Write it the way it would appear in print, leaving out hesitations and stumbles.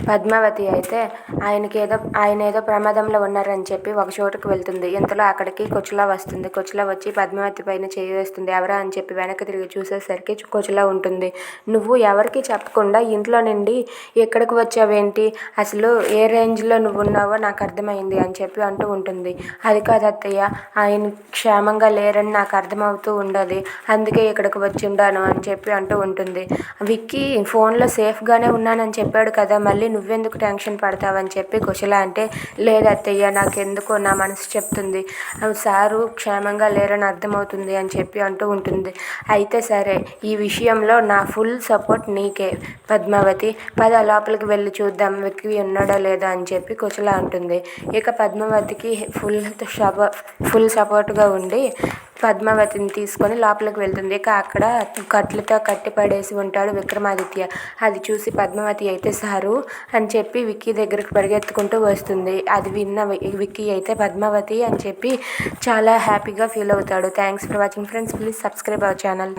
పద్మావతి అయితే ఆయన ఏదో ప్రమాదంలో ఉన్నారని చెప్పి ఒక చోటుకు వెళ్తుంది. ఇంతలో అక్కడికి కుచల వస్తుంది. కుచల వచ్చి పద్మావతి పైన చేయి వేస్తుంది. ఎవరా అని చెప్పి వెనక్కి తిరిగి చూసేసరికి కుచల ఉంటుంది. నువ్వు ఎవరికి చెప్పకుండా ఇంట్లో నుండి ఎక్కడికి వచ్చావేంటి, అసలు ఏ రేంజ్లో నువ్వు ఉన్నావో నాకు అర్థమైంది అని చెప్పి అంటూ ఉంటుంది. అది కాదు అత్తయ్య, ఆయన క్షేమంగా లేరని నాకు అర్థమవుతూ ఉండదు, అందుకే ఇక్కడికి వచ్చి ఉండాను అని చెప్పి అంటూ ఉంటుంది. విక్కీ ఫోన్లో సేఫ్గానే ఉన్నానని చెప్పాడు కదా, మళ్ళీ నువ్వెందుకు టెన్షన్ పడతావని చెప్పి కుశల అంటే, లేదత్తయ్య నాకెందుకో నా మనసు చెప్తుంది సారు క్షేమంగా లేరని అర్థమవుతుంది అని చెప్పి అంటూ ఉంటుంది. అయితే సరే, ఈ విషయంలో నా ఫుల్ సపోర్ట్ నీకే పద్మావతి, పద లోపలికి వెళ్ళి చూద్దాం విక్కీ ఉన్నాడో లేదో అని చెప్పి కుశల అంటుంది. ఇక పద్మావతికి ఫుల్ సపోర్ట్గా ఉండి పద్మావతిని తీసుకొని లోపలికి వెళ్తుంది. ఇక అక్కడ కట్లతో కట్టి పడేసి ఉంటాడు విక్రమాదిత్య. అది చూసి పద్మావతి అయితే సారు అని చెప్పి విక్కీ దగ్గరికి పరిగెత్తుకుంటూ వస్తుంది. అది విన్న విక్కీ అయితే పద్మావతి అని చెప్పి చాలా హ్యాపీగా ఫీల్ అవుతాడు. Thanks for watching friends, please subscribe our channel.